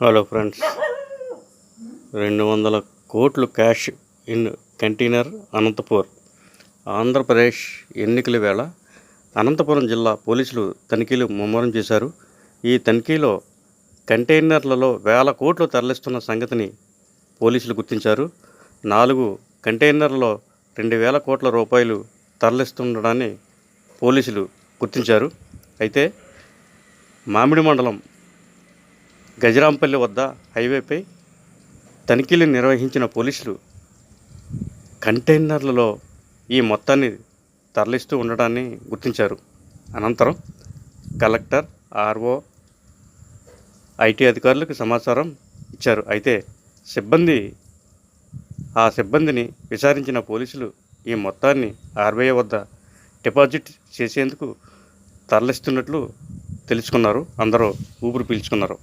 Hello friends, 200 కోట్లు cash in container Anantapur. Andhra Pradesh ఎన్నికల వేళ అనంతపురం జిల్లా పోలీసులు తనిఖీలు ముమ్మరం చేశారు. ఈ తనిఖీలో కంటైనర్లలో వేల కోట్లు తరలిస్తున్న సంగతిని పోలీసులు గుర్తించారు. 4 కంటైనర్లలో 2,000 కోట్ల రూపాయలు తరలిస్తుండడాన్ని పోలీసులు గుర్తించారు. అయితే మామిడి మండలం గజరాంపల్లి వద్ద హైవేపై తనిఖీలు నిర్వహించిన పోలీసులు కంటైనర్లలో ఈ మొత్తాన్ని తరలిస్తూ ఉండడాన్ని గుర్తించారు. అనంతరం కలెక్టర్, ఆర్ఓ, ఐటీ అధికారులకు సమాచారం ఇచ్చారు. అయితే సిబ్బందిని విచారించిన పోలీసులు ఈ మొత్తాన్ని ఆర్బీఐ వద్ద డిపాజిట్ చేసేందుకు తరలిస్తున్నట్లు తెలుసుకున్నారు. అందరూ ఊపిరి పీల్చుకున్నారు.